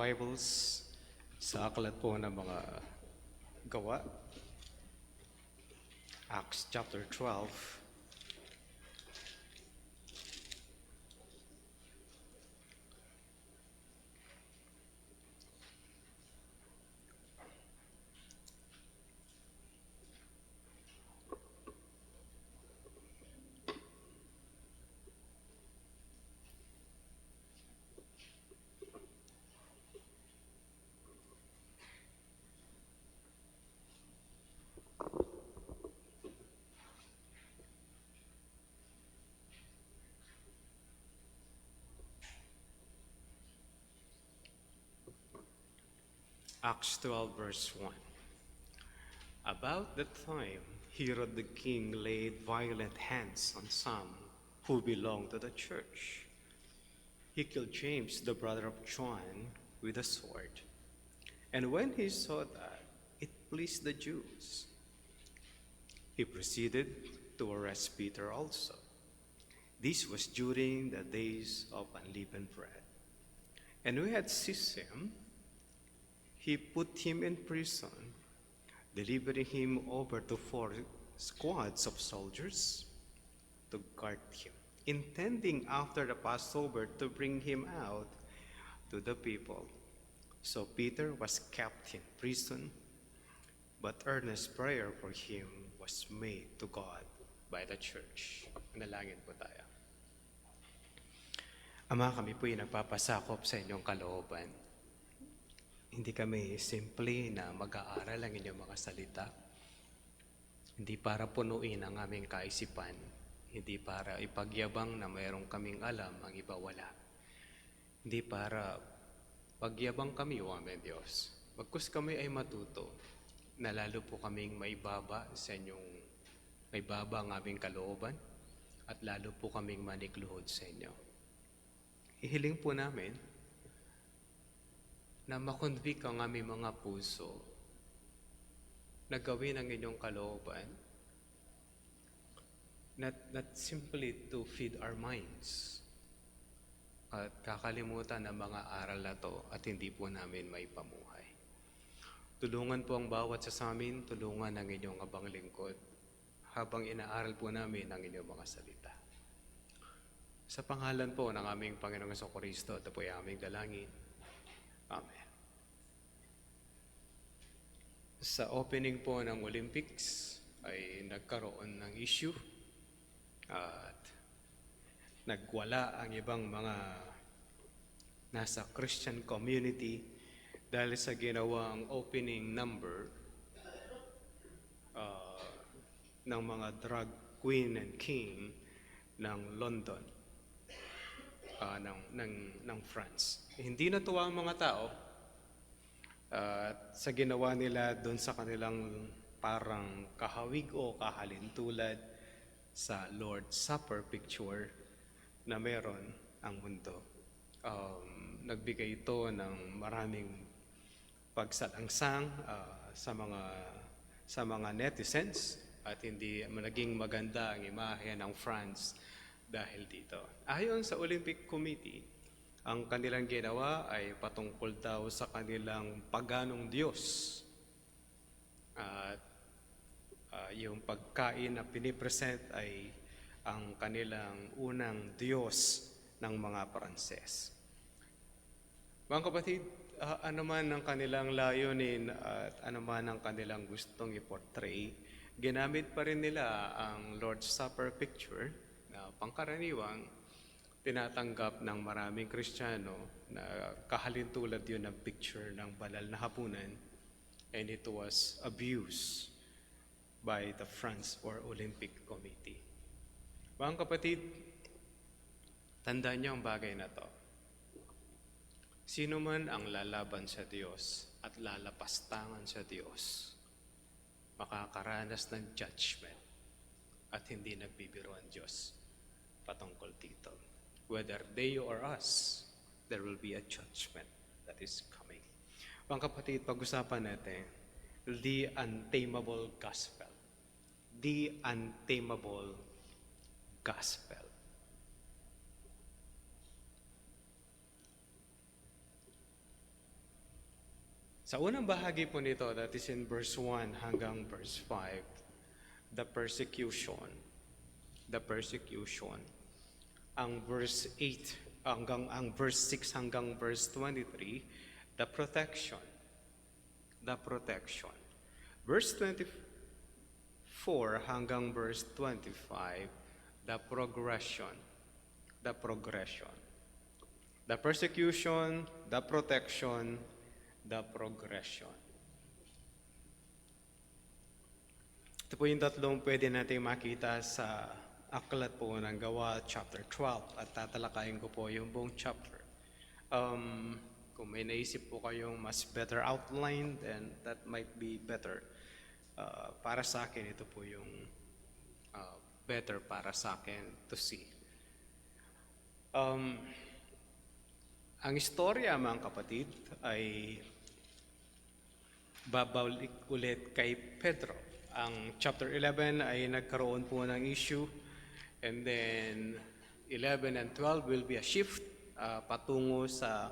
Bibles sa aklat po ng mga gawa, Acts chapter 12. Acts 12 verse 1. About that time, Herod the king laid violent hands on some who belonged to the church. He killed James, the brother of John, with a sword. And when he saw that it pleased the Jews, he proceeded to arrest Peter also. This was during the days of unleavened bread. And when he had seized him, he put him in prison, delivering him over to 4 squads of soldiers to guard him, intending after the Passover to bring him out to the people. So Peter was kept in prison, but earnest prayer for him was made to God by the church. Nalangin po tayo. Ama, kami po'y nagpapasakop sa inyong kalooban. Hindi kami simple na mag-aaral ang inyong mga salita. Hindi para punuin ang aming kaisipan. Hindi para ipagyabang na mayroong kaming alam, ang iba wala. Hindi para pagyabang kami, o aming Diyos. Bagkus kami ay matuto, na lalo po kaming maibaba sa inyong, maibaba ang aming kalooban, at lalo po kaming manikluhod sa inyo. Ihiling po namin na makonvict ang aming mga puso na gawin ang inyong kalooban, not simply to feed our minds, at kakalimutan ang mga aral na to at hindi po namin may pamuhay. Tulungan po ang bawat sa amin, tulungan ang inyong abang lingkod habang inaaral po namin ang inyong mga salita. Sa pangalan po ng aming Panginoong Jesucristo, ito po ay aming dalangin. Amen. Sa opening po ng Olympics ay nagkaroon ng issue at nagwala ang ibang mga nasa Christian community dahil sa ginawang opening number ng mga drag queen and king ng London, ng France. Hindi natuwa ang mga tao at sa ginawa nila doon sa kanilang parang kahawig o kahalintulad sa Lord's Supper picture na meron ang mundo. Nagbigay ito ng maraming pagsalangsang sa mga netizens at hindi naging maganda ang imahe ng France dahil dito. Ayon sa Olympic Committee, ang kanilang ginawa ay patungkol daw sa kanilang paganong Diyos. At yung pagkain na pinipresent ay ang kanilang unang Diyos ng mga Pranses. Mga kapatid, ano man ang kanilang layunin at ano man ang kanilang gustong i-portray, ginamit pa rin nila ang Lord's Supper picture na pangkaraniwang tinatanggap ng maraming Kristiyano na kahalintulad yun ng picture ng banal na hapunan, and it was abused by the France or Olympic Committee. Mga kapatid, tandaan niyo ang bagay na to. Sino man ang lalaban sa Diyos at lalapastangan sa Diyos, makakaranas ng judgment at hindi nagbibiro ang Diyos patungkol dito. Whether they or us, there will be a judgment that is coming. Mga kapatid, pag-usapan natin, the untamable gospel. The untamable gospel. Sa unang bahagi po nito, that is in verse 1 hanggang verse 5, the persecution. The persecution. Ang verse 8 ang verse 6 hanggang verse 23, the protection. The protection. Verse 24 hanggang verse 25, the progression. The progression. The persecution, the protection, the progression. Ito po yung tatlong pwede natin makita sa aklat po ng Gawa chapter 12 at tatalakayin ko po yung buong chapter. Kung may naisip po kayong mas better outline, then that might be better. Para sa akin, ito po yung better para sa akin to see. Ang istorya, mga kapatid, ay babalik ulit kay Pedro. Ang chapter 11 ay nagkaroon po ng issue, and then 11 and 12 will be a shift patungo sa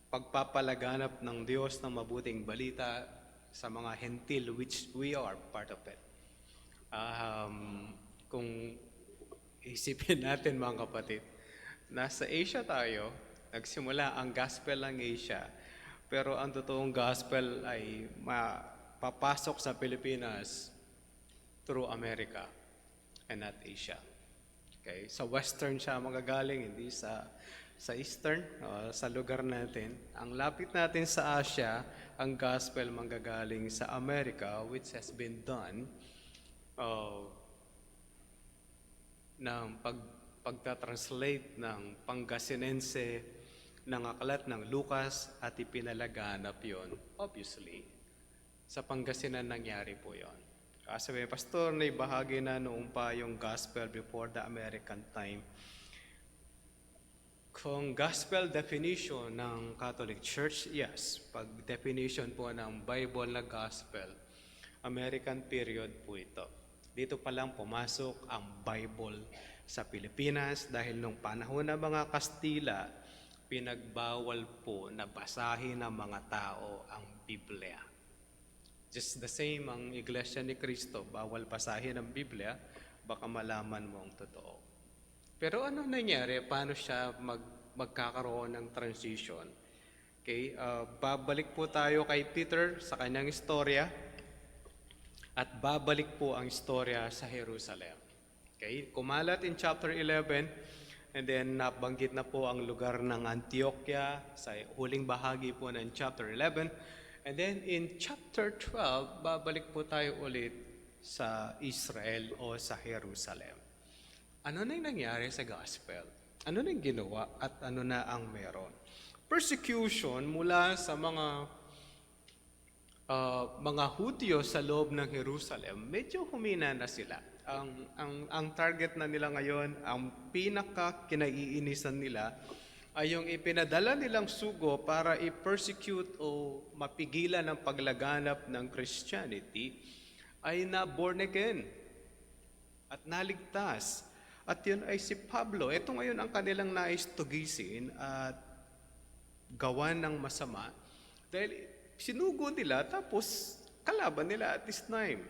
pagpapalaganap ng Diyos ng mabuting balita sa mga hentil, which we are part of it. Kung isipin natin, mga kapatid, nasa Asia tayo, nagsimula ang gospel ng Asia, pero ang totoong gospel ay papasok sa Pilipinas through America and not Asia. Okay? Sa Western siya magagaling, hindi sa Eastern, sa lugar natin. Ang lapit natin sa Asia, ang gospel manggagaling sa America, which has been done ng pagta-translate ng Pangasinense ng aklat ng Lucas at ipinalaganap yon. Obviously, sa Pangasinan nangyari po yon. Sabi, Pastor, na ibahagi na noong pa yung gospel before the American time. Kung gospel definition ng Catholic Church, yes. Pag definition po ng Bible na gospel, American period po ito. Dito pa lang pumasok ang Bible sa Pilipinas dahil nung panahon ng mga Kastila, pinagbawal po na basahin ng mga tao ang Biblia. Just the same ang Iglesia ni Cristo, bawal basahin ang Biblia, baka malaman mo ang totoo. Pero ano nangyari? Paano siya magkakaroon ng transition? Okay, babalik po tayo kay Peter sa kanyang istorya at babalik po ang istorya sa Jerusalem. Okay, kumalat in chapter 11 and then nabanggit na po ang lugar ng Antioquia sa huling bahagi po ng chapter 11. And then in chapter 12, babalik po tayo ulit sa Israel o sa Jerusalem. Ano na yung nangyari sa gospel? Ano na yung ginawa at ano na ang meron? Persecution mula sa mga Hudyo sa loob ng Jerusalem, medyo humina na sila. Ang target na nila ngayon, ang pinaka kinaiinisan nila, ay yung ipinadala nilang sugo para i-persecute o mapigilan ang paglaganap ng Christianity, ay na born again at naligtas. At yun ay si Pablo. Ito ngayon ang kanilang nais tugisin at gawan ng masama dahil sinugo nila tapos kalaban nila at this time.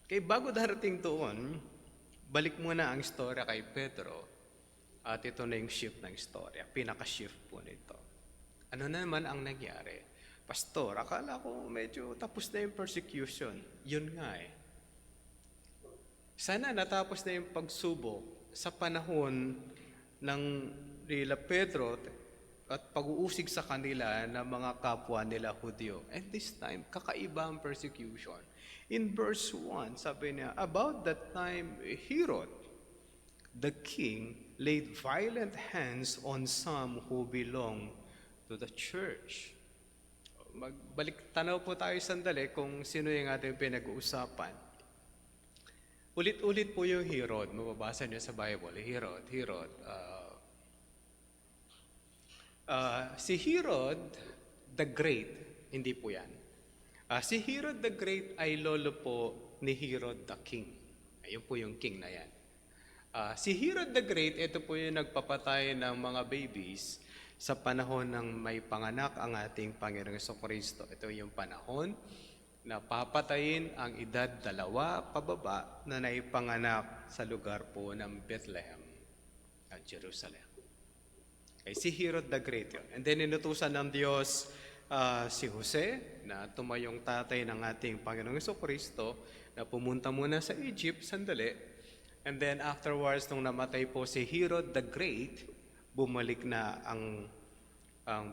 Kaya bago darating doon, balik muna ang istorya kay Pedro at ito na yung shift ng istorya, pinaka-shift po nito. Ano naman ang nangyari? Pastor, akala ko medyo tapos na yung persecution. Yun nga eh. Sana natapos na yung pagsubok sa panahon ng nila Pedro at pag-uusig sa kanila ng mga kapwa nila Hudyo. And this time, kakaiba ang persecution. In verse 1, sabi niya, about that time, Herod, the king, laid violent hands on some who belong to the church. Magbalik tanaw po tayo sandali kung sino yung ating pinag-uusapan. Ulit-ulit po yung Herod. Mababasa niyo sa Bible. Herod. Si Herod the Great, hindi po yan. Si Herod the Great ay lolo po ni Herod the King. Ayun po yung king na yan. Si Herod the Great, ito po yung nagpapatay ng mga babies sa panahon ng may panganak ang ating Panginoong Jesucristo. Ito yung panahon na papatayin ang edad 2 pababa na naipanganak sa lugar po ng Bethlehem at Jerusalem. Okay, si Herod the Great yun. And then inutusan ng Diyos si Jose na tumayong tatay ng ating Panginoong Jesucristo na pumunta muna sa Egypt sandali. And then afterwards, nung namatay po si Herod the Great, bumalik na ang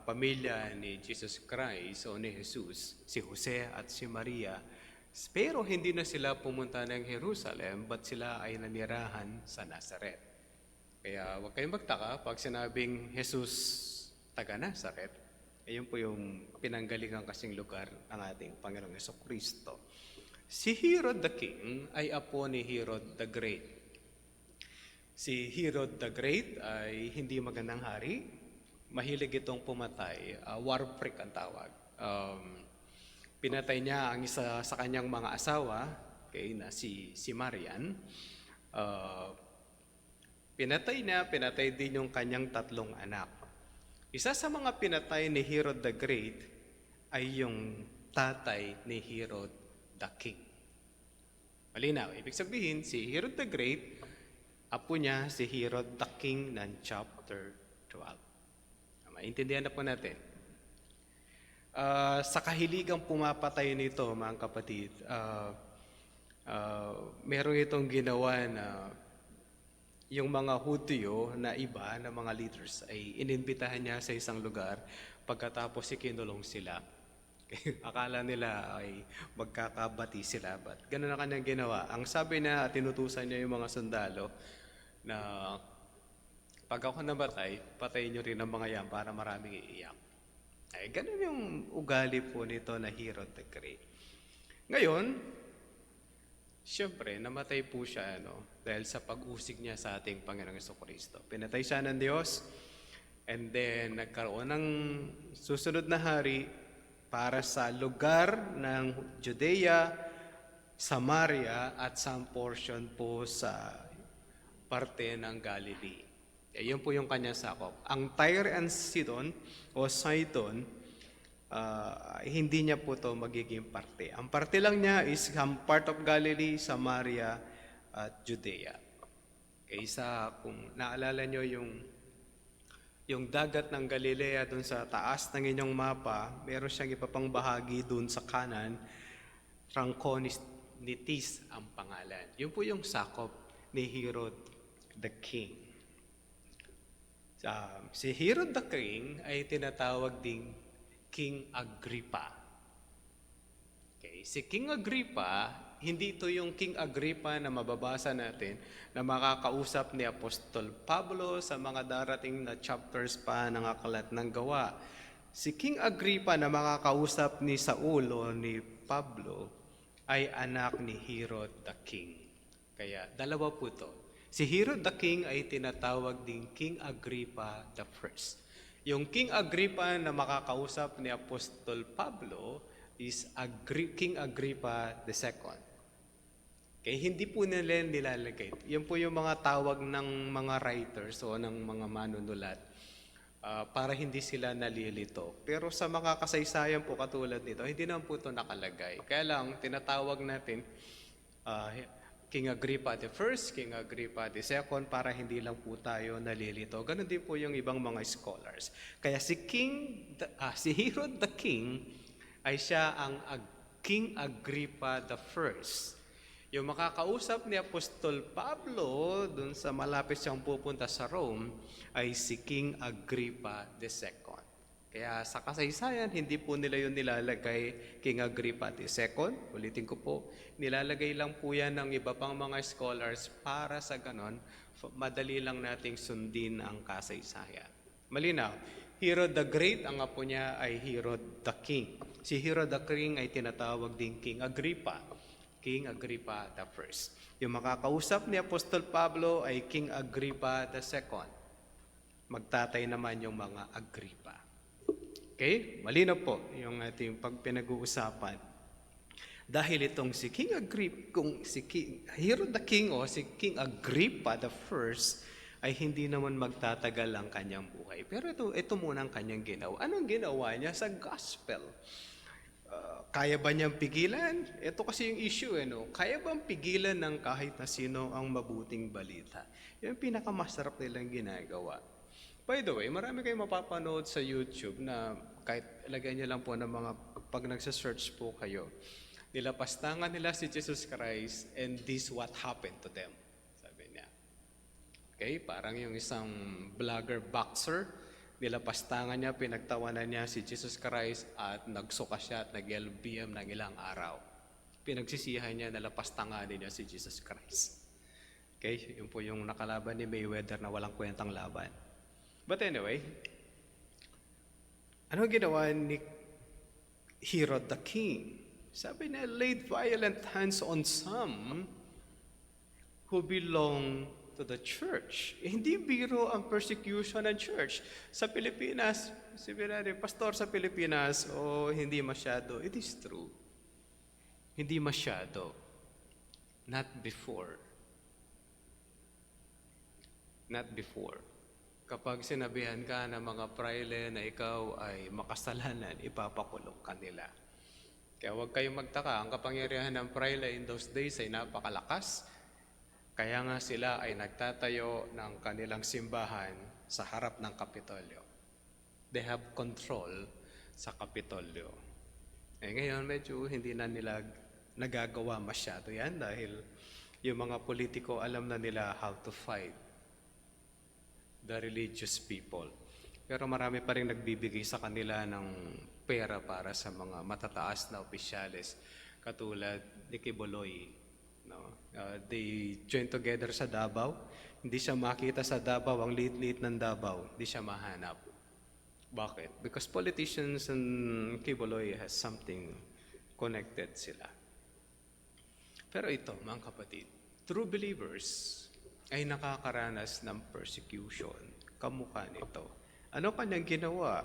pamilya ni Jesus Christ o ni Jesus, si Jose at si Maria. Pero hindi na sila pumunta ng Jerusalem, but sila ay nanirahan sa Nazaret. Kaya huwag kayong magtaka pag sinabing Jesus taga Nazaret, ayun po yung pinanggalingan kasing lugar ng ating Panginoong Jesucristo. Si Herod the King ay apo ni Herod the Great. Si Herod the Great ay hindi magandang hari. Mahilig itong pumatay. War freak ang tawag. Pinatay niya ang isa sa kanyang mga asawa, na si Marian. Pinatay din yung kanyang 3 anak. Isa sa mga pinatay ni Herod the Great ay yung tatay ni Herod the King. Malinaw, ibig sabihin si Herod the Great, apo niya si Herod the King ng chapter 12. Maintindihan na po natin. Sa kahiligang pumapatay nito, mga kapatid, meron itong ginawa na yung mga Hudyo na iba, na mga leaders, ay inimbitahan niya sa isang lugar pagkatapos ikinulong sila. Akala nila ay magkakabati sila, but ganun na kanyang ginawa. Ang sabi na tinutusan niya yung mga sundalo na pag ako namatay, patayin niyo rin ang mga yan para maraming iiyak. Ay, ganun yung ugali po nito na Herod the Great. Ngayon, siyempre, namatay po siya dahil sa pag-usig niya sa ating Panginoong Jesucristo. Pinatay siya ng Diyos, and then nagkaroon ng susunod na hari para sa lugar ng Judea, Samaria, at some portion po sa parte ng Galilee. Yun po yung kanyang sakop. Ang Tyre and Sidon o Sidon, hindi niya po to magiging parte. Ang parte lang niya is part of Galilee, Samaria, at Judea. Kaysa kung naalala nyo yung dagat ng Galilea dun sa taas ng inyong mapa, meron siyang iba pang bahagi dun sa kanan, Trachonitis ang pangalan. Yun po yung sakop ni Herod the King. Si Herod the King ay tinatawag ding King Agrippa. Okay, si King Agrippa, hindi ito yung King Agrippa na mababasa natin na makakausap ni Apostol Pablo sa mga darating na chapters pa ng Aklat ng Gawa. Si King Agrippa na makakausap ni Saul o ni Pablo ay anak ni Herod the King. Kaya dalawa po ito. Si Herod the King ay tinatawag ding King Agrippa the First. Yung King Agrippa na makakausap ni Apostol Pablo is King Agrippa the Second. Okay, hindi po nila nilalagay. Yan po yung mga tawag ng mga writers o ng mga manunulat para hindi sila nalilito. Pero sa mga kasaysayan po katulad nito, hindi naman po ito nakalagay. Kaya lang, tinatawag natin King Agrippa the First, King Agrippa the Second, para hindi lang po tayo nalilito. Ganon din po yung ibang mga scholars. Kaya si Herod the King ay siya ang King Agrippa the First. Yung makakausap ni Apostol Pablo dun sa malapit siyang pupunta sa Rome ay si King Agrippa II. Kaya sa kasaysayan, hindi po nila yun nilalagay King Agrippa II. Ulitin ko po, nilalagay lang po yan ng iba pang mga scholars para sa ganon, madali lang nating sundin ang kasaysayan. Malinaw, Herod the Great, ang apo niya ay Herod the King. Si Herod the King ay tinatawag din King Agrippa. King Agrippa the First. Yung makakausap ni Apostol Pablo ay King Agrippa the Second. Magtatay naman yung mga Agrippa. Okay? Malinaw po yung ating pagpinag-uusapan. Dahil itong si King Agrippa, kung si Herod the King o si King Agrippa the First ay hindi naman magtatagal ang kanyang buhay. Pero ito muna ang kanyang ginawa. Anong ginawa niya sa gospel? Kaya ba niyang pigilan? Ito kasi yung issue, no? Kaya bang pigilan ng kahit na sino ang mabuting balita? Yung pinakamasarap nilang ginagawa. By the way, marami kayong mapapanood sa YouTube na kahit ilagay niyo lang po ng mga, pag nagsa-search po kayo, nilapastangan nila si Jesus Christ and this what happened to them. Sabi niya. Okay, parang yung isang vlogger boxer, nilapastangan niya, pinagtawanan niya si Jesus Christ at nagsuka siya at nag-LBM ng ilang araw. Pinagsisihan niya, nalapastanganin niya si Jesus Christ. Okay, yun po yung nakalaban ni Mayweather na walang kwentang laban. But anyway, ano ginawa ni Herod the king? Sabi niya, laid violent hands on some who belong to the church. Hindi biro ang persecution ng church. Sa Pilipinas, pastor sa Pilipinas, hindi masyado. It is true. Hindi masyado. Not before. Not before. Kapag sinabihan ka ng mga praile na ikaw ay makasalanan, ipapakulong ka nila. Kaya huwag kayong magtaka, ang kapangyarihan ng praile in those days ay napakalakas. Kaya nga sila ay nagtatayo ng kanilang simbahan sa harap ng Kapitolyo. They have control sa Kapitolyo. Ngayon, medyo hindi na nila nagagawa masyado yan dahil yung mga politiko alam na nila how to fight the religious people. Pero marami pa rin nagbibigay sa kanila ng pera para sa mga matataas na opisyales katulad ni Quiboloy. No? They join together sa Davao. Hindi siya makita sa Davao, ang liit-liit ng Davao. Hindi siya mahanap. Bakit? Because politicians and Quiboloy has something connected sila. Pero ito, mga kapatid, true believers ay nakakaranas ng persecution. Kamukha nito. Ano kanyang ginawa?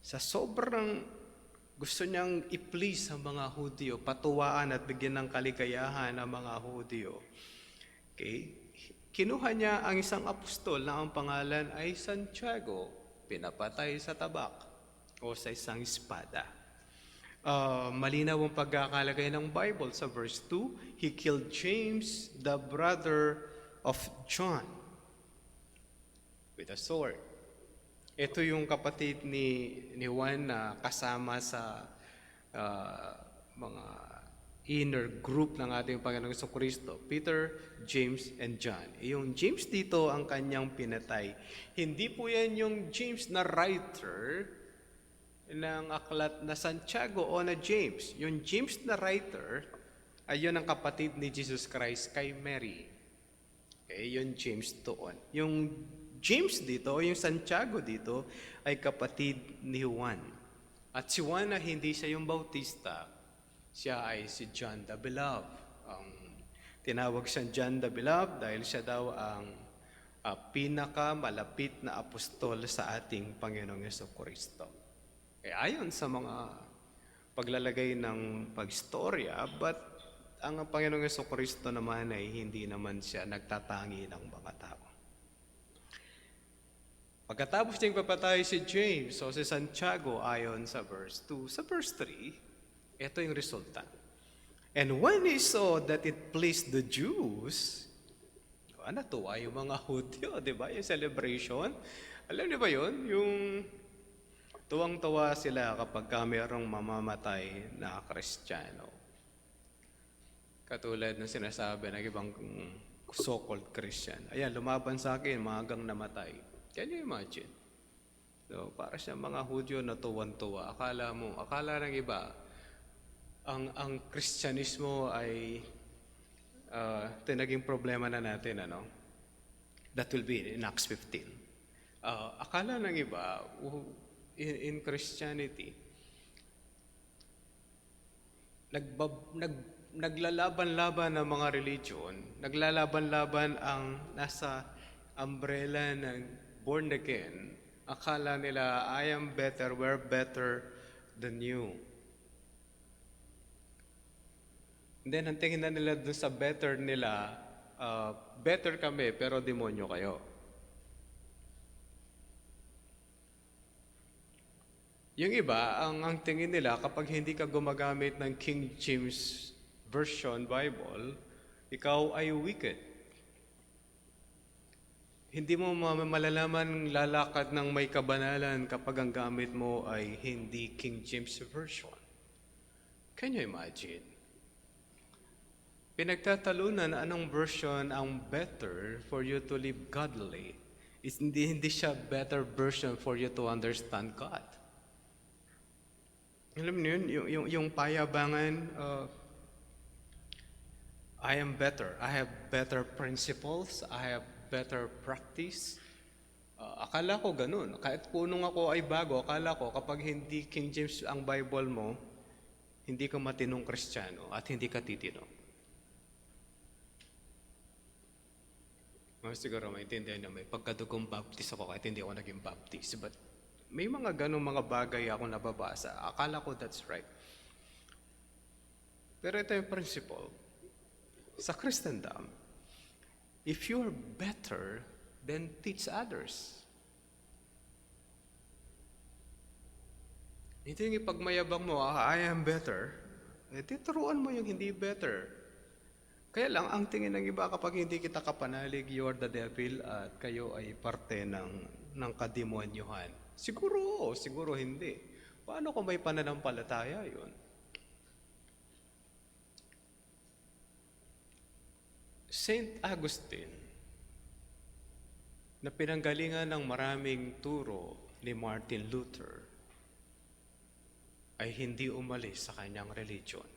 Sa sobrang gusto niyang i-please ang mga Hudyo, patuwaan at bigyan ng kaligayahan ang mga Hudyo. Okay? Kinuha niya ang isang apostol na ang pangalan ay Santiago, pinapatay sa tabak o sa isang espada. Malinaw ang pagkakalagay ng Bible sa verse 2, he killed James, the brother of John, with a sword. Ito yung kapatid ni Juan na kasama sa mga inner group ng ating Panginoong Jesucristo, Peter, James, and John. Yung James dito ang kanyang pinatay. Hindi po yan yung James na writer ng aklat na Santiago o na James. Yung James na writer ay yun ang kapatid ni Jesus Christ kay Mary. Okay, yung James doon. Yung James dito, yung Santiago dito, ay kapatid ni Juan. At si Juan na hindi siya yung Bautista, siya ay si John the Beloved. Tinawag siyang John the Beloved dahil siya daw ang pinakamalapit na apostol sa ating Panginoong Jesucristo. Kaya ayon sa mga paglalagay ng pagistorya, but ang Panginoong Jesucristo naman ay hindi naman siya nagtatangi ng mga tao. Pagkatapos niyang papatay si James o si Santiago ayon sa verse 2, sa verse 3, ito yung resulta. And when he saw that it pleased the Jews, natuwa yung mga Hudyo, di ba? Yung celebration. Alam niyo ba yun? Yung tuwang-tuwa sila kapag mayroong mamamatay na Kristiyano. Katulad ng sinasabi ng ibang so-called Christian. Ayan, lumaban sa akin, maagang namatay. Can you imagine? So, para siya mga Hudyo na tuwan-tuwa. Akala ng iba, ang Kristyanismo ay ito naging problema na natin, ano? That will be in Acts 15. Akala ng iba, in Christianity, naglalaban-laban ng mga religion, naglalaban-laban ang nasa umbrella ng born again, akala nila, I am better, we're better than you. And then, ang tingin na nila dun sa better nila, better kami pero demonyo kayo. Yung iba, ang tingin nila kapag hindi ka gumagamit ng King James Version Bible, ikaw ay wicked. Hindi mo malalaman lalakad ng may kabanalan kapag ang gamit mo ay hindi King James Version. Can you imagine? Pinagtatalunan anong version ang better for you to live godly. Hindi siya better version for you to understand God. Alam niyo yun, yung payabangan, I am better. I have better principles. I have better practice. Akala ko ganun. Kahit punong ako ay bago, akala ko kapag hindi King James ang Bible mo, hindi ka matinong Kristiyano at hindi ka titino. Siguro maintindihan nyo, may pagkadugong baptist ako kahit hindi ako naging baptist. But may mga ganong mga bagay ako nababasa. Akala ko that's right. Pero ito yung principle. Sa Christendom, if you're better, then teach others. Ito yung ipagmayabang mo, I am better. Tituruan mo yung hindi better. Kaya lang, ang tingin ng iba kapag hindi kita kapanalig, you're the devil at kayo ay parte ng kademonyuhan. Siguro, siguro hindi. Paano kung may pananampalataya yun? Saint Augustine, na pinanggalingan ng maraming turo ni Martin Luther, ay hindi umalis sa kanyang religion.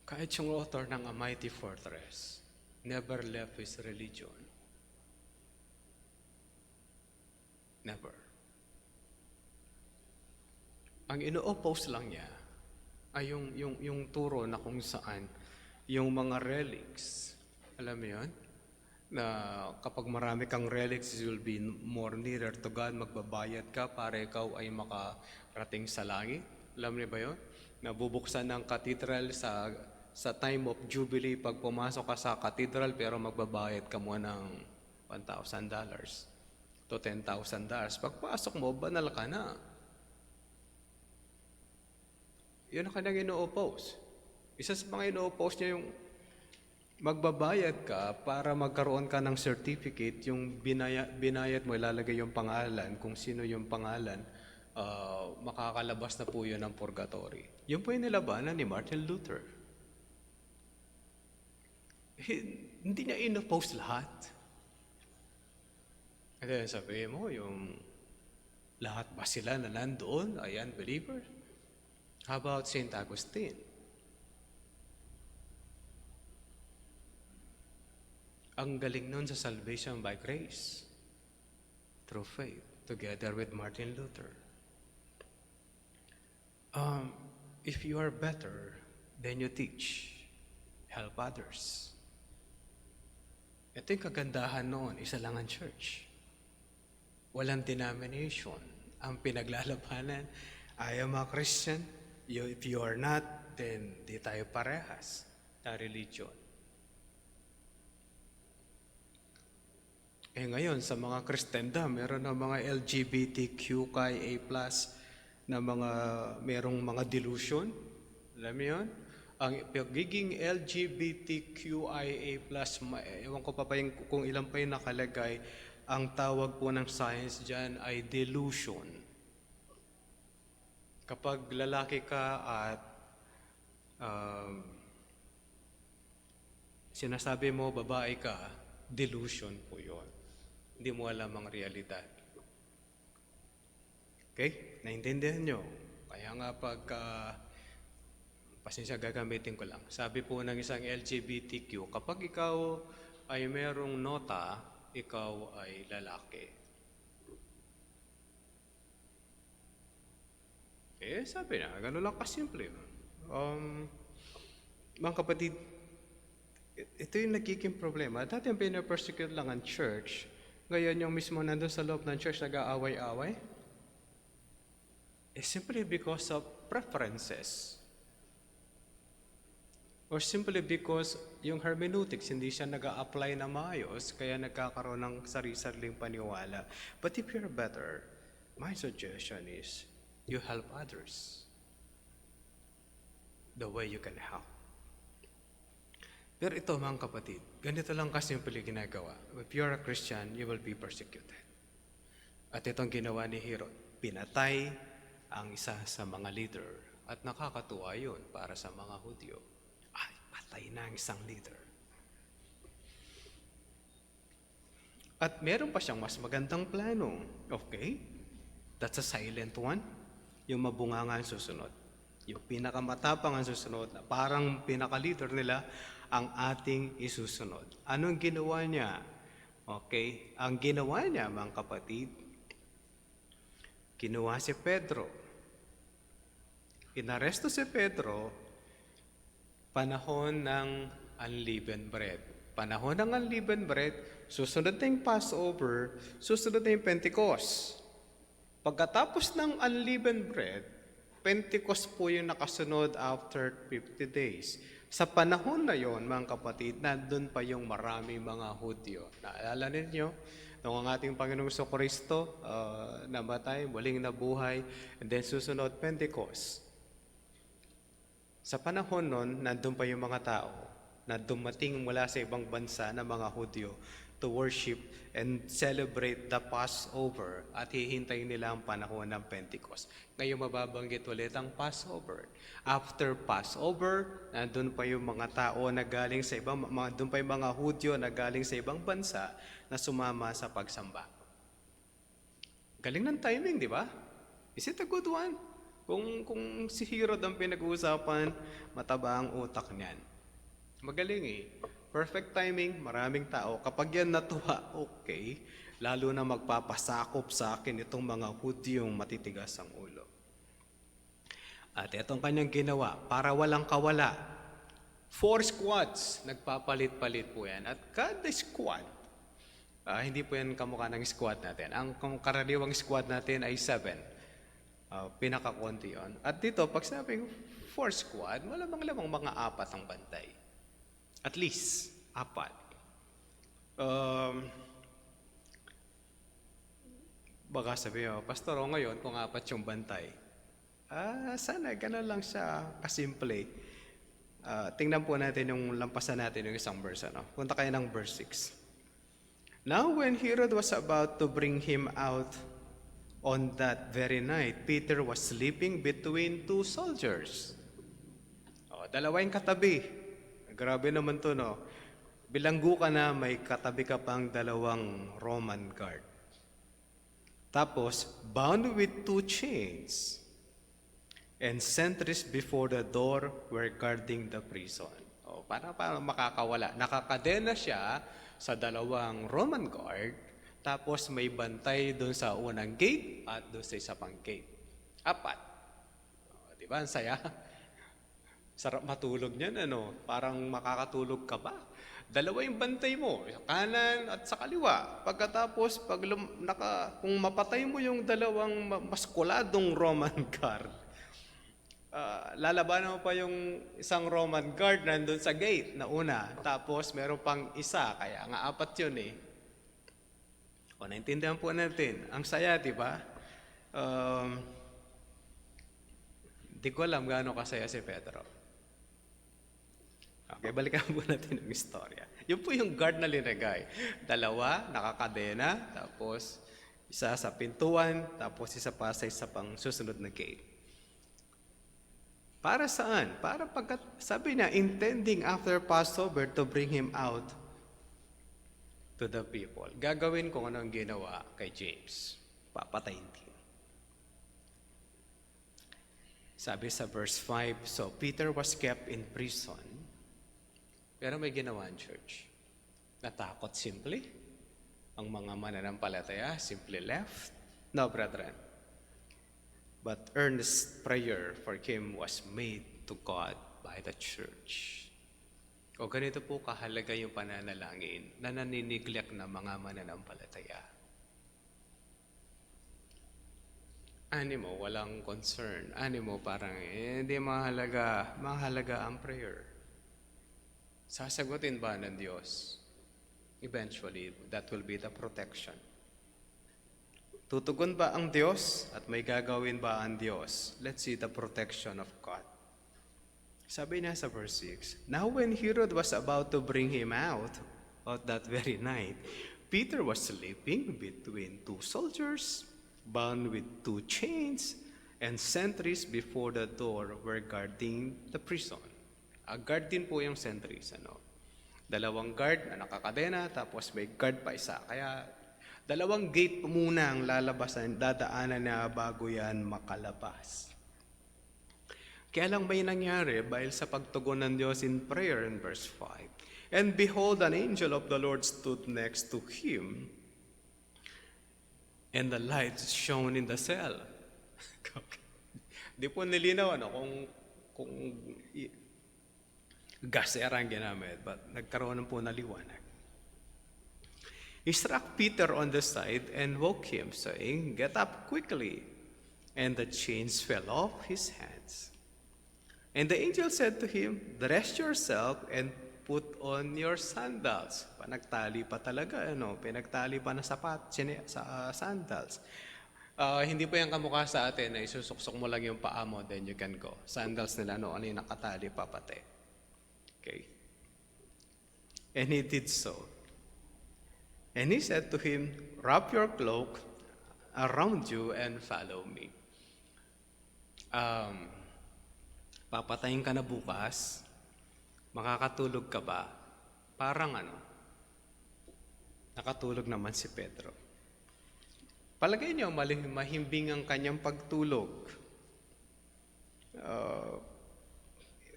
Kahit yung author ng A Mighty Fortress, never left his religion. Never. Ang ino-oppose lang niya ay yung turo na kung saan yung mga relics, alam mo yun? Na kapag marami kang relics, you will be more nearer to God, magbabayad ka para ikaw ay makarating sa langit. Alam niyo ba yun? Nabubuksan ng cathedral sa time of Jubilee, pag pumasok ka sa cathedral, pero magbabayad ka muna ng $1,000 to $10,000. Pagpasok mo, banal ka na. Yun ang kanyang ino-oppose. Isa sa mga ino-oppose niya yung magbabayad ka para magkaroon ka ng certificate, yung binayad mo, ilalagay yung pangalan, kung sino yung pangalan, makakalabas na po yun ng purgatory. Yun po yung nilabanan ni Martin Luther. Hindi niya in-oppose lahat. And then sabihin mo, yung lahat ba sila na nandoon ay unbeliever? How about St. Augustine? Ang galing nun sa salvation by grace, through faith, together with Martin Luther. If you are better, then you teach, help others. Ito yung kagandahan noon, isa lang ang church. Walang denomination. Ang pinaglalabanan, I am a Christian. If you are not, then di tayo parehas na religion. Ngayon, sa mga Kristendom, meron na mga LGBTQIA+, na merong mga delusion. Alam mo yun? Ang pagiging LGBTQIA+, ewan ko pa kung ilan pa yung nakalagay, ang tawag po ng science dyan ay delusion. Kapag lalaki ka at sinasabi mo babae ka, delusion po yun. Hindi mo alam ang realidad. Okay? Naintindihan nyo? Kaya nga pasensya, gagamitin ko lang. Sabi po ng isang LGBTQ, kapag ikaw ay merong nota, ikaw ay lalaki. Sabi na, gano'n lang kasimple. Mga kapatid, ito yung nagiging problema. Dati ang pinapersecute lang ang church, ngayon yung mismo nandun sa loob ng church nag-aaway-away. is simply because of preferences. Or simply because yung hermeneutics hindi siya nag-a-apply na maayos, kaya nagkakaroon ng sarili-sariling paniwala. But if you're better, my suggestion is you help others the way you can help. Pero ito mga kapatid, ganito lang kasimple ginagawa. If you're a Christian, you will be persecuted. At itong ginawa ni Herod, pinatay ang isa sa mga leader. At nakakatuwa yun para sa mga Hudyo. Ay, patay na ang isang leader. At meron pa siyang mas magandang plano. Okay? That's a silent one. Yung mabunganga ang susunod. Yung pinakamatapang ang susunod, na parang pinaka-leader nila, ang ating isusunod. Anong ginawa niya? Okay? Ang ginawa niya, mga kapatid, kinuha si Pedro. Inaresto si Pedro, panahon ng unleavened bread. Panahon ng unleavened bread, susunod na yung Passover, susunod na yung Pentecost. Pagkatapos ng unleavened bread, Pentecost po yung nakasunod after 50 days. Sa panahon na yon, mga kapatid, nandun pa yung maraming mga Hudyo. Naalala ninyo, nung ang ating Panginoong Kristo namatay, muling nabuhay, and then susunod Pentecost. Sa panahon nun, nandun pa yung mga tao na dumating mula sa ibang bansa na mga Hudyo to worship and celebrate the Passover at hihintayin nila ang panahon ng Pentecost. Ngayon mababanggit ulit ang Passover. After Passover, nandun pa yung mga tao na galing sa ibang, doon pa yung mga Hudyo na galing sa ibang bansa na sumama sa pagsamba. Galing ng timing, di ba? Is it a good one? Kung si Herod ang pinag-uusapan, mataba ang utak niyan. Magaling eh. Perfect timing, maraming tao. Kapag yan natuwa, okay. Lalo na magpapasakop sa akin itong mga Hudyong matitigas ang ulo. At itong kanyang ginawa, para walang kawala, 4 squads, nagpapalit-palit po yan. At kada squad, hindi po yan kamukha ng squad natin. Ang karaniwang squad natin ay 7. Pinakakonti yun. At dito, pag sabing 4 squad, malamang mga 4 ang bantay. At least, 4. Baka sabihin, Pastor, ngayon, kung 4 yung bantay, sana gano'n lang siya kasimple. Tingnan po natin yung lampasan natin yung isang verse. Punta kayo ng verse 6. Now when Herod was about to bring him out on that very night, Peter was sleeping between 2 soldiers. Dalawa yung katabi. Grabe naman to, no? Bilanggo ka na, may katabi ka pang 2 Roman guard. Tapos, bound with 2 chains, and sentries before the door were guarding the prison. Para makakawala. Nakakadena siya sa 2 Roman guard, tapos may bantay doon sa unang gate at doon sa isa pang gate. 4. Di ba? Ang saya. Sarap matulog niyan, Parang makakatulog ka ba? 2 yung bantay mo, sa kanan at sa kaliwa. Pagkatapos, kung mapatay mo yung 2 maskuladong Roman guard, lalabanan mo pa yung isang Roman guard nandun sa gate na una. Tapos, meron pang isa, kaya nga 4 yun eh. Naintindihan po natin. Ang saya, di ba? Hindi ko alam gaano kasaya si Pedro. Okay, balikan po natin ang istorya. Yun po yung guard na linagay. 2, nakakadena, tapos isa sa pintuan, tapos isa pa sa isa pang susunod na gate. Para saan? Para sabi niya, intending after Passover to bring him out to the people. Gagawin ko ano ang ginawa kay James. Papatayin din. Sabi sa verse 5, so Peter was kept in prison. Pero may ginawa ang church. Natakot simply. Ang mga mananampalataya simply left. No, brethren. But earnest prayer for him was made to God by the church. O ganito po kahalaga yung pananalangin na naniniglek na mga mananampalataya. Animo, walang concern. Animo, parang hindi mahalaga ang prayer. Sasagutin ba ng Diyos? Eventually, that will be the protection. Tutugon ba ang Diyos at may gagawin ba ang Diyos? Let's see the protection of God. Sabi niya sa verse 6, Now when Herod was about to bring him out on that very night, Peter was sleeping between two soldiers, bound with two chains, and sentries before the door were guarding the prison. Guard din po yung sentries. Dalawang guard na nakakadena, tapos may guard pa isa. Kaya dalawang gate muna ang dadaanan na bago yan makalabas. Kaya lang may nangyari dahil sa pagtugon ng Diyos in prayer in verse 5. And behold, an angel of the Lord stood next to him, and the light shone in the cell. Di po nilinaw kung gasera ang ginamit, but nagkaroon po na liwanag. He struck Peter on the side and woke him, saying, Get up quickly. And the chains fell off his hands. And the angel said to him, Dress yourself and put on your sandals. Panagtali pa talaga, pinagtali pa na sa sandals. Hindi po yung kamukha sa atin na isusuksok mo lang yung paa mo, then you can go. Sandals nila ano yung nakatali pa pati. Okay. And he did so. And he said to him, Wrap your cloak around you and follow me. Papatayin ka na bukas, makakatulog ka ba? Parang nakatulog naman si Pedro. Palagay niyo, mahimbing ang kanyang pagtulog.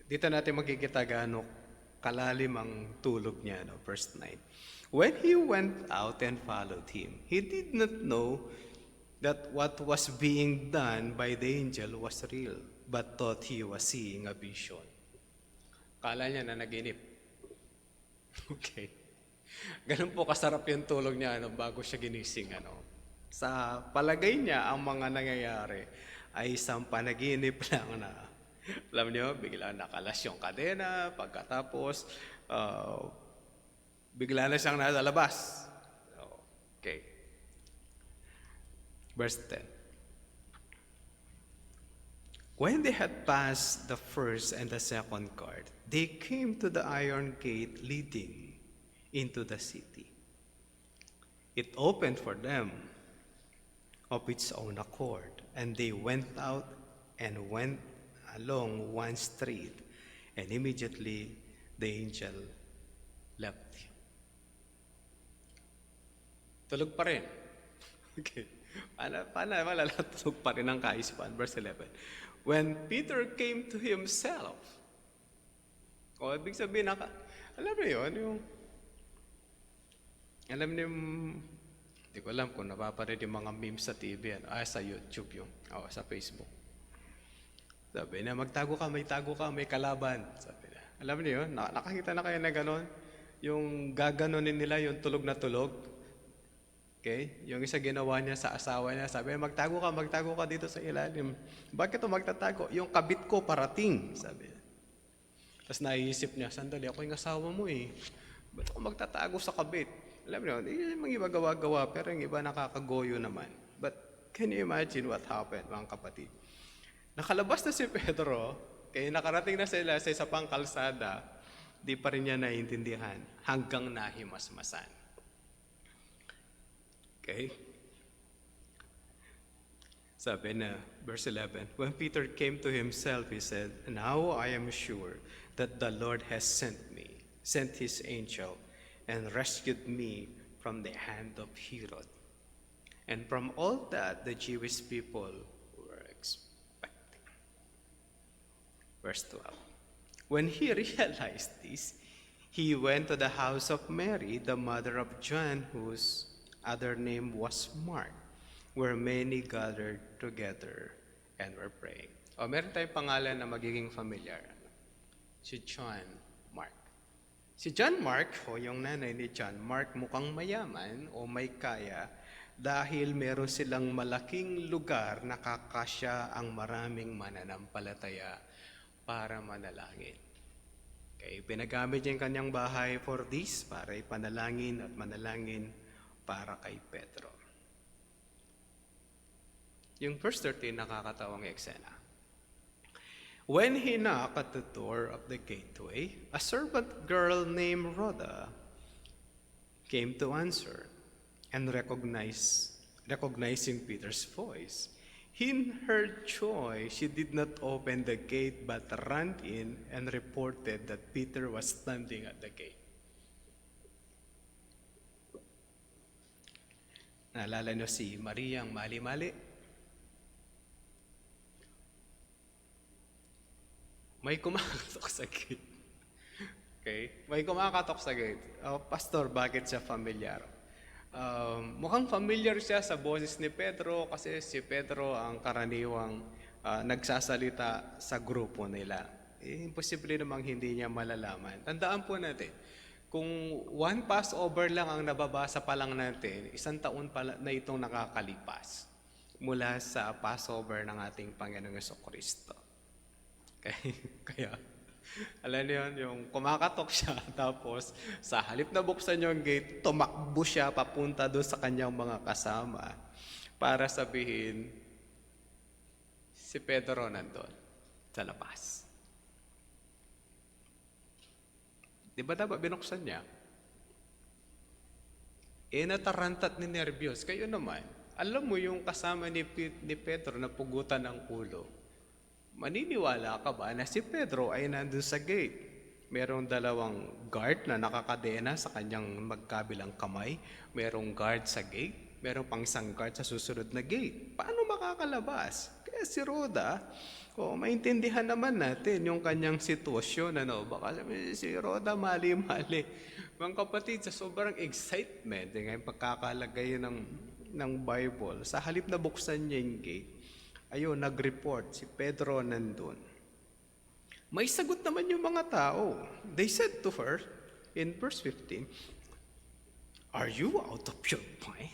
Dito natin makikita gaano kalalim ang tulog niya, verse 9. When he went out and followed him, he did not know that what was being done by the angel was real, but thought he was seeing a vision. Kala niya na naginip. Okay. Ganun po kasarap yung tulog niya bago siya ginising. Sa palagay niya, ang mga nangyayari ay isang panaginip lang na, alam niyo, bigla nakalas yung kadena, pagkatapos, bigla na siyang nasa labas. Okay. Verse 10. When they had passed the first and the second guard, they came to the iron gate leading into the city. It opened for them of its own accord, and they went out and went along one street, and immediately the angel left him. Tulog pa rin. Okay. Paano malalatulog pa rin ang kaisipan? Verse 11. When Peter came to himself, ibig sabihin, alam niyo yun, hindi ko alam kung napapanood yung mga memes sa TV, sa YouTube sa Facebook. Sabi na, magtago ka, may kalaban. Sabi na, alam niyo yun, nakakita na kayo na gano'n? Yung gaganonin nila, yung tulog na tulog. Okay? Yung isa ginawa niya sa asawa niya, sabi, magtago ka dito sa ilalim. Bakit magtatago? Yung kabit ko parating, sabi niya. Tapos naiisip niya, sandali, ako yung asawa mo eh. Ba't ako magtatago sa kabit? Alam niyo, yung mga iba gawa-gawa, pero yung iba nakakagoyo naman. But can you imagine what happened, mga kapatid? Nakalabas na si Pedro, kaya nakarating na sila sa isa pang kalsada, di pa rin niya naiintindihan hanggang nahimasmasan. Okay? Sabi na, verse 11, When Peter came to himself, he said, Now I am sure that the Lord has sent his angel, and rescued me from the hand of Herod, and from all that the Jewish people were expecting. Verse 12, When he realized this, he went to the house of Mary, the mother of John, whose other name was Mark, where many gathered together and were praying. Meron tayong pangalan na magiging familiar. Si John Mark. Si John Mark, yung nanay ni John Mark, mukhang mayaman o may kaya dahil meron silang malaking lugar na kakasya ang maraming mananampalataya para manalangin. Okay, pinagamit niya yung kanyang bahay for this, para ipanalangin at manalangin para kay Pedro. Yung verse 13, nakakatawang eksena. When he knocked at the door of the gateway, a servant girl named Rhoda came to answer, and recognizing Peter's voice. In her joy, she did not open the gate but ran in and reported that Peter was standing at the gate. Naalala niyo si Maria ang mali-mali? May kumakatok sa gate. Okay? May kumakatok sa gate. Pastor, bakit siya familiar? Mukhang familiar siya sa boses ni Pedro kasi si Pedro ang karaniwang nagsasalita sa grupo nila. Imposible namang hindi niya malalaman. Tandaan po natin, kung one Passover lang ang nababasa pa lang natin, 1 taon pa na itong nakakalipas mula sa Passover ng ating Panginoong Jesucristo. Okay? Kaya, alam niyo yun, yung kumakatok siya, tapos sa halip na buksan yung gate, tumakbo siya papunta doon sa kanyang mga kasama para sabihin, si Pedro nandun sa labas. Di ba dapat binuksan niya? Natarantat ni nervyos. Kayo naman, alam mo yung kasama ni Pedro na pugutan ng ulo. Maniniwala ka ba na si Pedro ay nandun sa gate? Merong 2 guard na nakakadena sa kanyang magkabilang kamay. Merong guard sa gate. Merong pang isang guard sa susunod na gate. Paano makakalabas? Kaya si Rhoda, maintindihan naman natin yung kanyang sitwasyon. Baka sabi, si Rhoda mali-mali. Mga kapatid, sa sobrang excitement, yung pagkakalagay ng Bible, sa halip na buksan niya yung gate, ayun, nag-report, si Pedro nandun. May sagot naman yung mga tao. They said to her, in verse 15, "Are you out of your mind?"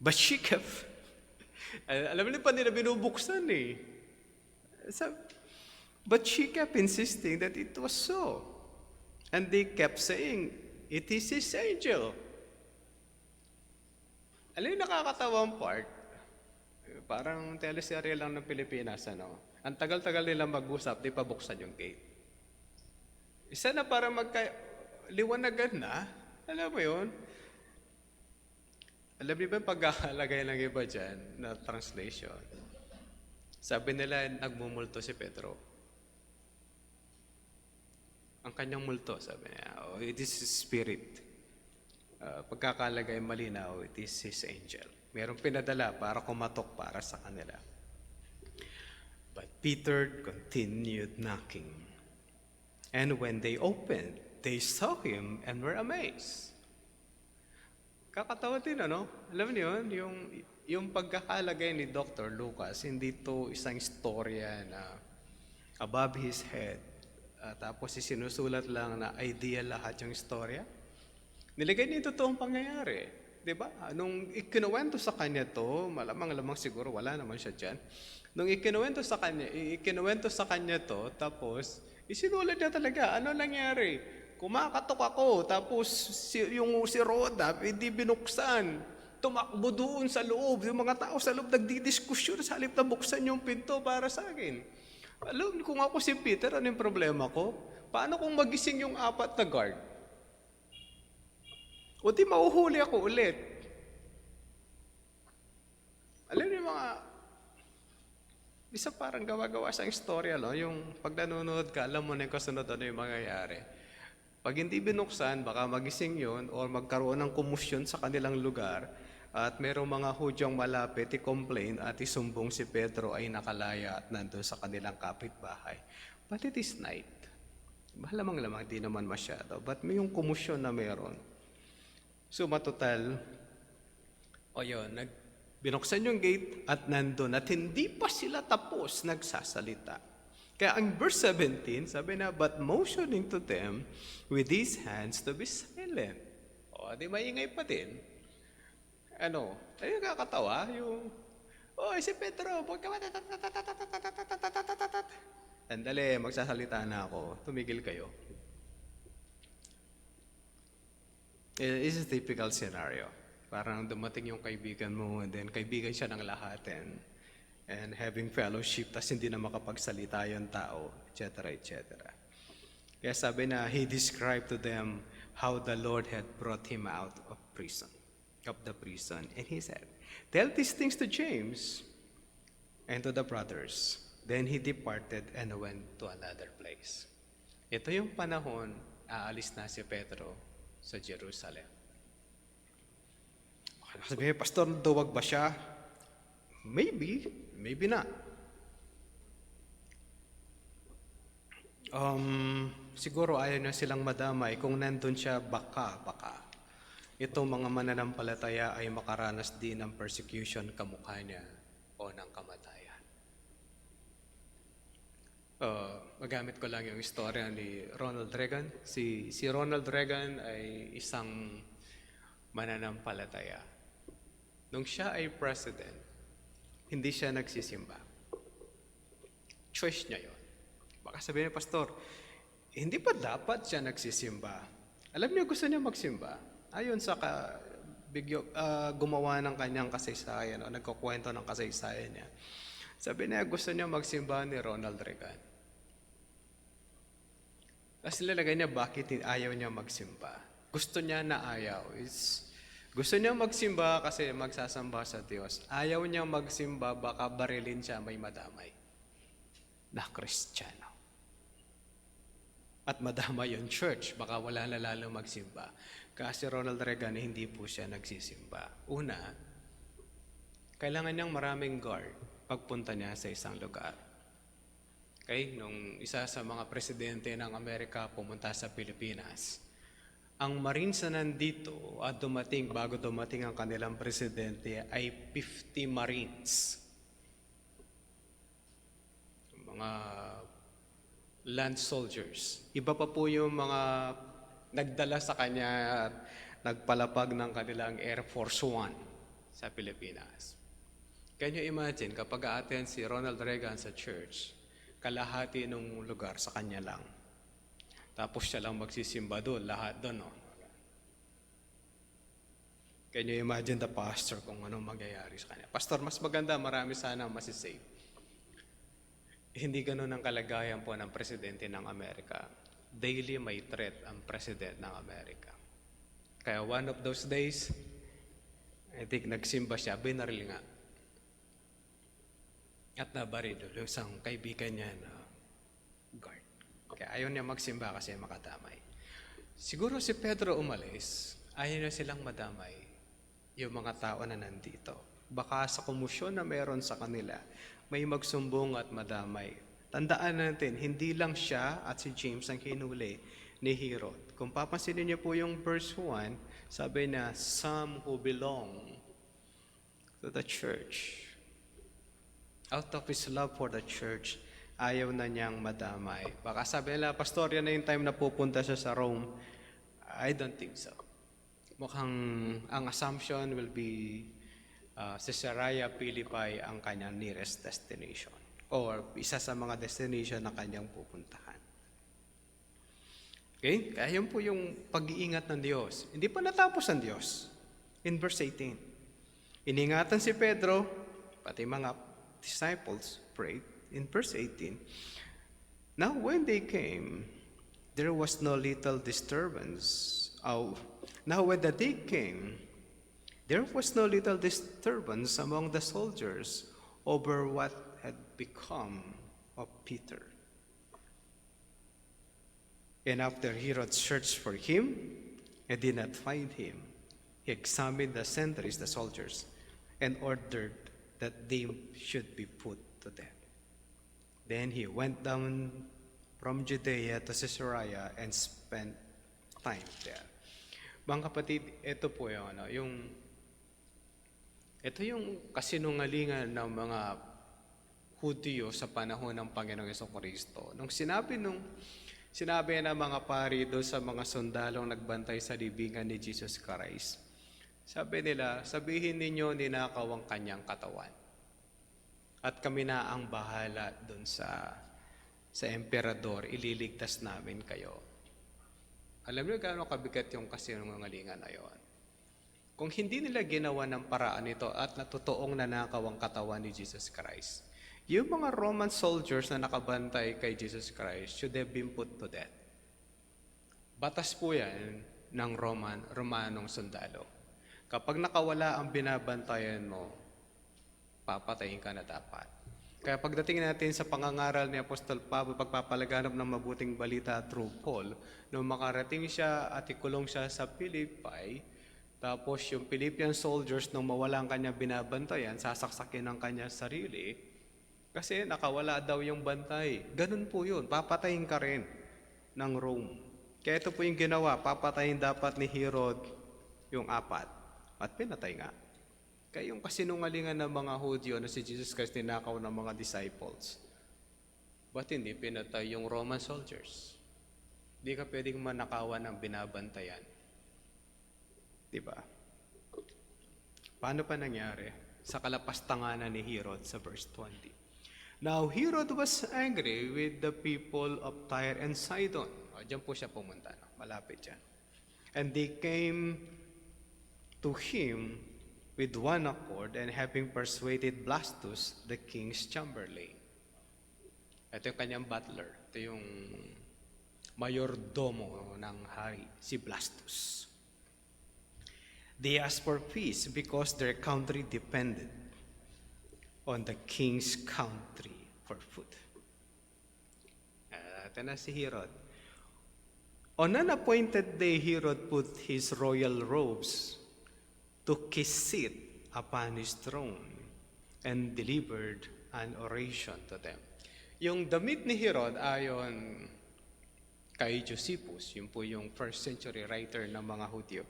But she kept, alam niyo pa nila binubuksan eh. But she kept insisting that it was so. And they kept saying, "It is his angel." Alam niyo nakakatawang part? Parang teleserye lang ng Pilipinas, Ang tagal-tagal nila mag-usap, di pa buksan yung gate. Isa na para liwanagan na, alam mo yun? Alam niyo ba yung pagkakalagay ng iba dyan na translation? Sabi nila, nagmumulto si Pedro. Ang kanyang multo, sabi niya, it is his spirit. Pagkakalagay malinaw, it is his angel. Merong pinadala para kumatok para sa kanila. But Peter continued knocking. And when they opened, they saw him and were amazed. Kakatawa din, Alam niyo yun, yung pagkakalagay ni Dr. Lucas, hindi to isang istorya na above his head. Tapos sinusulat lang na idea lahat yung istorya. Nilagay niya yung totoong pangyayari. Diba? Nung ikinuwento sa kanya to, malamang siguro wala naman siya dyan. Nung ikinuwento sa kanya to, tapos isinulat niya talaga, ano nangyari? Kumakatok ako, tapos si Rhoda, hindi binuksan. Tumakbo doon sa loob. Yung mga tao sa loob nagdidiskusyon sa halip na buksan yung pinto para sa akin. Alam, kung ako si Peter, ano yung problema ko? Paano kung magising yung 4 na guard? O di mauhuli ako ulit. Alam niyo isa parang gawa-gawa sa istorya, yung pag nanonood ka, alam mo na yung kasunod ano yung mangyayari. Pag hindi binuksan, baka magising yun or magkaroon ng komusyon sa kanilang lugar at merong mga Hudyong malapit i-complain at isumbong si Pedro ay nakalaya at nandun sa kanilang kapitbahay. But it is night. Malamang-lamang, di naman masyado. But may yung komusyon na meron. So matotal, binuksan yung gate at nandun at hindi pa sila tapos nagsasalita. Kaya ang verse 17, sabi na, but motioning to them with his hands to be silent. Di maingay pa din. Nakakatawa, si Pedro, huwag ka Sandali, magsasalita na ako. Tumigil kayo. This is a typical scenario. Parang dumating yung kaibigan mo, and then kaibigan siya ng lahat, and having fellowship, tas hindi na makapagsalita yung tao, etc., etc. Kaya sabi na, he described to them how the Lord had brought him out of the prison. And he said, tell these things to James and to the brothers. Then he departed and went to another place. Ito yung panahon, aalis na si Pedro sa Jerusalem. Sabi, Pastor, duwag ba siya? Maybe not. Siguro ayaw na silang madamay. Kung nandun siya, baka. Itong mga mananampalataya ay makaranas din ng persecution kamukha niya o ng kamatayan. Magamit ko lang yung istorya ni Ronald Reagan. Si Ronald Reagan ay isang mananampalataya. Nung siya ay president, hindi siya nagsisimba. Choice niya yun. Baka sabihin ni Pastor, hindi pa dapat siya nagsisimba. Alam niyo, gusto niya magsimba. Ayon sa gumawa ng kanyang kasaysayan o nagkukwento ng kasaysayan niya. Sabi niya, gusto niya magsimba ni Ronald Reagan. Tapos nilagay niya bakit ayaw niya magsimba. Gusto niya na ayaw. Gusto niya magsimba kasi magsasamba sa Diyos. Ayaw niya magsimba, baka barilin siya may madamay na Kristiyano. At madamay yung church, baka wala na lalo magsimba. Kasi Ronald Reagan, hindi po siya nagsisimba. Una, kailangan niyang maraming guard pagpunta niya sa isang lugar. Okay? Nung isa sa mga presidente ng Amerika pumunta sa Pilipinas, ang Marines na nandito at bago dumating ang kanilang presidente ay 50 Marines. Mga land soldiers. Iba pa po yung mga nagdala sa kanya at nagpalapag ng kanilang Air Force One sa Pilipinas. Can you imagine kapag aaten si Ronald Reagan sa church, kalahati ng lugar sa kanya lang. Tapos siya lang magsisimba doon, lahat doon. Can you imagine the pastor kung anong mangyayari sa kanya? Pastor, mas maganda, marami sana masisave. Hindi ganun ang kalagayan po ng presidente ng Amerika. Daily may threat ang president ng Amerika. Kaya one of those days, I think nagsimba siya, binaril nga. At nabaril yung isang kaibigan niya na guard. Kaya ayaw niya magsimba kasi makadamay. Siguro si Pedro umalis, ayaw niya silang madamay yung mga tao na nandito. Baka sa komusyon na meron sa kanila, may magsumbong at madamay. Tandaan natin, hindi lang siya at si James ang hinuli ni Herod. Kung papansinin niyo po yung verse 1, sabi na, some who belong to the church. Out of his love for the church, ayaw na niyang madamay. Baka sabi nila, Pastor, yan na yung time na pupunta siya sa Rome. I don't think so. Mukhang ang assumption will be Caesarea Philippi ang kanyang nearest destination or isa sa mga destination na kanyang pupuntahan. Okay? Kaya yun po yung pag-iingat ng Diyos. Hindi pa natapos ang Diyos. In verse 18. Iningatan si Pedro, pati mga disciples prayed. In verse 18, now when they came, there was no little disturbance. Now when the day came, there was no little disturbance among the soldiers over what had become of Peter. And after Herod searched for him and did not find him, he examined the sentries, the soldiers, and ordered that they should be put to death. Then he went down from Judea to Caesarea and spent time there. Mga kapatid, ito po ito yung kasinungalingan ng mga Hudyo sa panahon ng Panginoong Jesucristo. Nung sinabi ng mga pari doon sa mga sundalong nagbantay sa libingan ni Jesus Christ, Sabi nila, sabihin ninyo ninakaw ang kanyang katawan. At kami na ang bahala dun sa emperador, ililigtas namin kayo. Alam niyo gaano kabigat yung kasinungalingan na yon. Kung hindi nila ginawa ng paraan ito at natutoong nanakaw ang katawan ni Jesus Christ, yung mga Roman soldiers na nakabantay kay Jesus Christ should have been put to death. Batas po yan ng Romanong sundalo. Kapag nakawala ang binabantayan mo, papatayin ka na dapat. Kaya pagdating natin sa pangangaral ni Apostol Pablo, pagpapalaganap ng mabuting balita through Paul, nung makarating siya at ikulong siya sa Philippi, tapos yung Philippian soldiers, nung mawala ang kanyang binabantayan, sasaksakin ang kanyang sarili, kasi nakawala daw yung bantay. Ganun po yun, papatayin ka rin ng Rome. Kaya ito po yung ginawa, papatayin dapat ni Herod yung 4, at pinatay nga. Kaya yung kasinungalingan ng mga Hudyo na si Jesus Christ ninakaw ng mga disciples, ba't hindi pinatay yung Roman soldiers? Hindi ka pwedeng manakawan ng binabantayan. Diba? Paano pa nangyari? Sa kalapastanganan ni Herod sa verse 20. Now Herod was angry with the people of Tyre and Sidon. Diyan po siya pumunta. Malapit dyan. And they came to him with one accord, and having persuaded Blastus, the king's chamberlain. Ito yung kanyang butler. Ito yung mayordomo ng hari, si Blastus. They asked for peace because their country depended on the king's country for food. Ito na si Herod. On an appointed day, Herod put his royal robes, took his seat upon his throne, and delivered an oration to them. Yung damit ni Herod ayon kay Josephus, yun po yung first century writer ng mga Hudyo,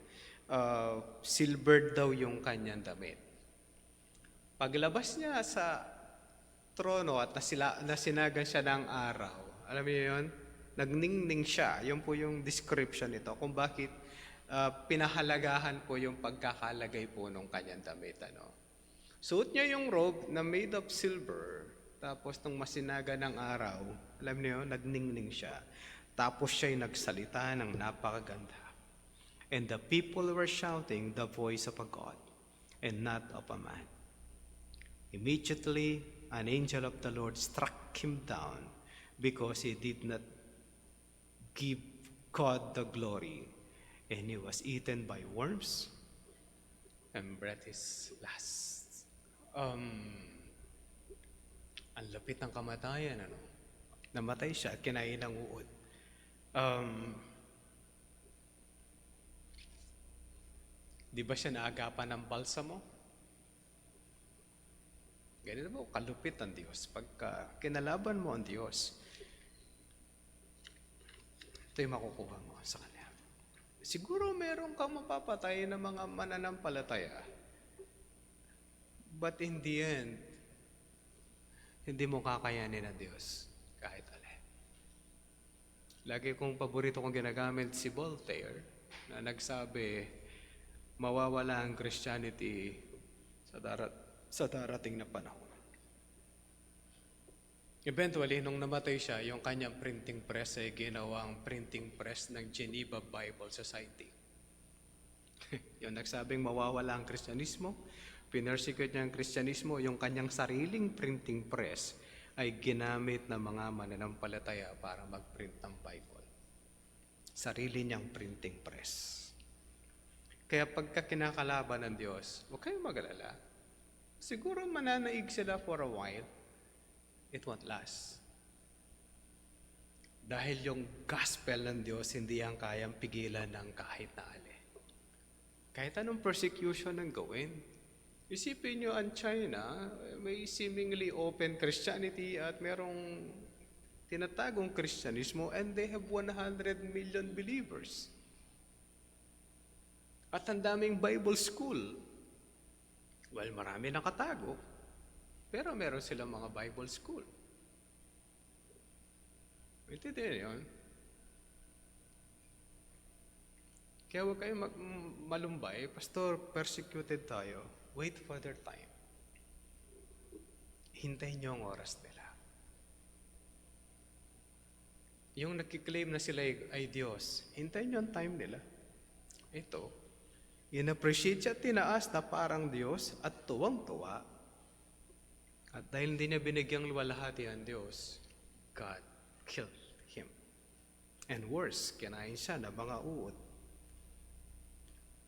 silvered daw yung kanyang damit. Paglabas niya sa trono at nasinagan siya ng araw, alam niyo yun? Nagningning siya. Yun po yung description nito kung bakit pinahalagahan po yung pagkakalagay po ng kanyang damit. Suot niya yung robe na made of silver, tapos nung masinaga ng araw, alam niyo, nagningning siya. Tapos siya'y nagsalita ng napakaganda. And the people were shouting the voice of a God and not of a man. Immediately, an angel of the Lord struck him down because he did not give God the glory, and he was eaten by worms and breathed his last. Ang lapit ng kamatayan, Namatay siya at kinain ng uod. Di ba siya naagapan ng balsamo? Ganito po, kalupit ang Diyos. Pagka kinalaban mo ang Diyos, ito yung makukuha mo sa Kanya. Siguro meron kang mapapatay ng mga mananampalataya. But in the end, hindi mo kakayanin ang Diyos kahit alin. Lagi kong paborito kong ginagamit si Voltaire na nagsabi, mawawala ang Christianity sa darating na panahon. Eventually, nung namatay siya, yung kanyang printing press ay ginawang printing press ng Geneva Bible Society. Yung nagsabing mawawala ang Kristyanismo, pinersecute niya ang Kristyanismo, yung kanyang sariling printing press ay ginamit ng mga mananampalataya para mag-print ng Bible. Sarili niyang printing press. Kaya pagka kinakalaban ng Diyos, huwag kayong mag-alala. Siguro mananaig sila for a while. It won't last. Dahil yung gospel ng Diyos, hindi yan kayang pigilan ng kahit na alin. Kahit anong persecution ang gawin. Isipin nyo ang China, may seemingly open Christianity at merong tinatagong Kristyanismo, and they have 100 million believers. At ang daming Bible school. Well, marami nakatago. Pero meron silang mga Bible school. Ito din yun. Kaya huwag kayong malumbay, Pastor, persecuted tayo. Wait for their time. Hintayin niyo ang oras nila. Yung nagkiklaim na sila ay Diyos, hintayin niyo ang time nila. Ito, in-appreciate siya, tinaas na parang Diyos at tuwang-tuwa. At dahil hindi niya binigyang luwalhati ang Diyos, God killed him. And worse, kinain siya ng mga uod.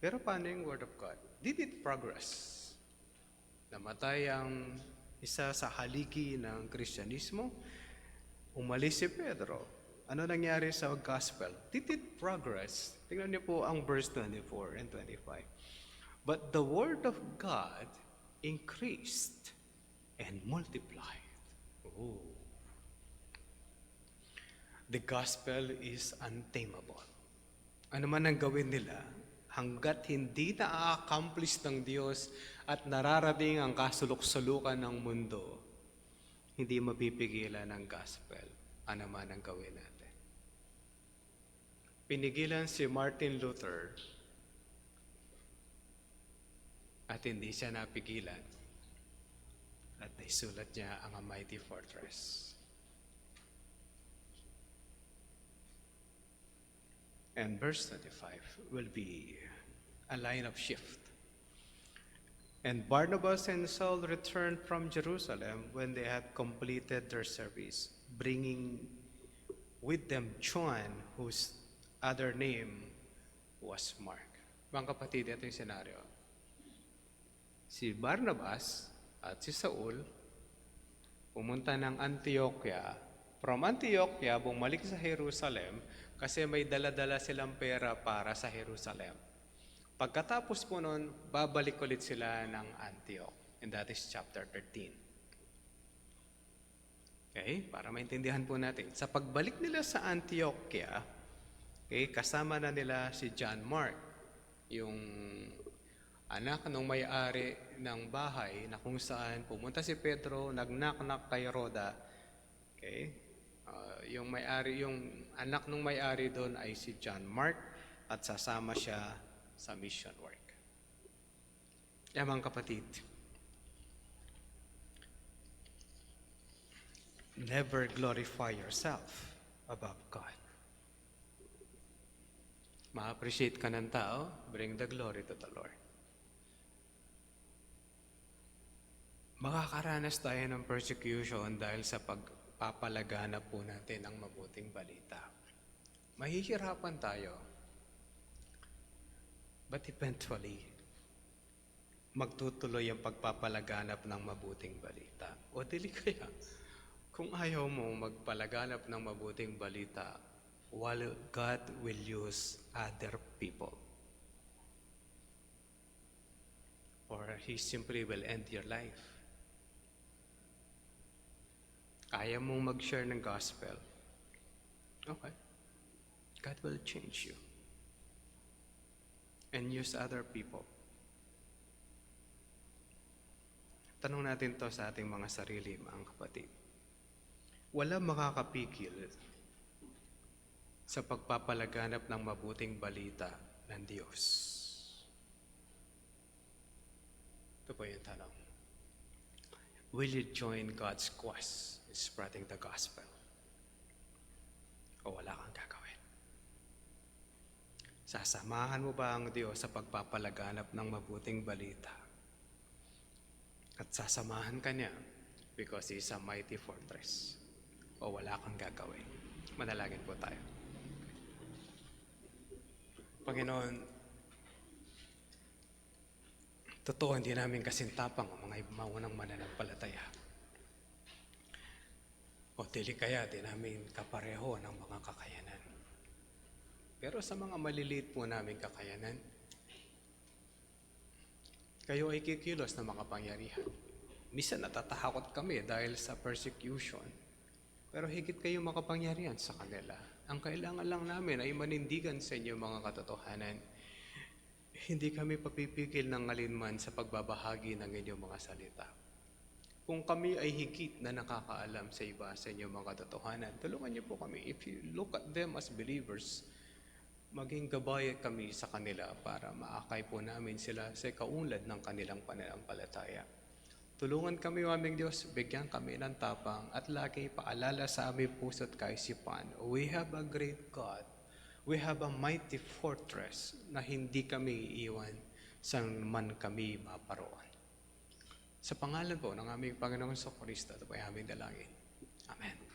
Pero paano yung Word of God? Did it progress? Namatay ang isa sa haligi ng Kristyanismo. Umalis si Pedro. Ano nangyari sa gospel? Did it progress? Tingnan niyo po ang verse 24 and 25. But the word of God increased and multiplied. Oh. The gospel is untamable. Ano man ang gawin nila, hanggat hindi na-accomplish ng Diyos at nararating ang kasulok-sulukan ng mundo, hindi mapipigilan ang gospel. Ano man ang gawin natin. Pinigilan si Martin Luther at hindi siya napigilan at naisulat niya ang A Mighty Fortress. And verse 25 will be a line of shift. And Barnabas and Saul returned from Jerusalem when they had completed their service, bringing with them John, whose other name was Mark. Mga kapatid, ito yung senaryo. Si Barnabas at si Saul pumunta ng Antioquia. From Antioquia, bumalik sa Jerusalem kasi may dala-dala silang pera para sa Jerusalem. Pagkatapos po nun, babalik ulit sila ng Antioch. And that is chapter 13. Okay? Para maintindihan po natin. Sa pagbalik nila sa Antioquia, okay, kasama na nila si John Mark, yung anak ng may-ari ng bahay na kung saan pumunta si Pedro, nag-knock-knock kay Roda. Okay? Yung may-ari, yung anak ng may-ari doon ay si John Mark at sasama siya sa mission work. Kaya mga kapatid, never glorify yourself above God. Ma-appreciate ka ng tao, bring the glory to the Lord. Makakaranas tayo ng persecution dahil sa pagpapalaganap po natin ng mabuting balita. Mahihirapan tayo. But eventually, magtutuloy ang pagpapalaganap ng mabuting balita. O dili kaya, kung ayaw mo magpalaganap ng mabuting balita, while God will use other people. Or He simply will end your life. Kaya mong mag-share ng gospel. Okay. God will change you. And use other people. Tanong natin to sa ating mga sarili, mga kapatid. Walang makakapigil sa pagpapalaganap ng mabuting balita ng Diyos. Ito po yung tanong. Will you join God's cause in spreading the gospel? O wala kang gagawin? Sasamahan mo ba ang Diyos sa pagpapalaganap ng mabuting balita? At sasamahan ka niya because He is a mighty fortress. O wala kang gagawin? Manalangin po tayo. Panginoon, totoo hindi namin kasintapang ang mga maunang mananampalataya. O dili kaya di namin kapareho ng mga kakayanan. Pero sa mga maliliit po namin kakayanan, kayo ay kikilos na makapangyarihan. Minsan natatakot kami dahil sa persecution, pero higit kayo makapangyarihan sa kanila. Ang kailangan lang namin ay manindigan sa inyo mga katotohanan. Hindi kami papipigil ng alinman sa pagbabahagi ng inyong mga salita. Kung kami ay higit na nakakaalam sa iba sa inyong mga katotohanan, tulungan niyo po kami. If you look at them as believers, maging gabay kami sa kanila para maakay po namin sila sa kaunlad ng kanilang pananampalataya. Tulungan kami, o aming Diyos, bigyan kami ng tapang at lagi paalala sa aming puso't kaisipan. We have a great God. We have a mighty fortress na hindi kami iiwan saan man kami maparoon. Sa pangalan po ng aming Panginoong Kristo, ito po ay aming dalangin. Amen.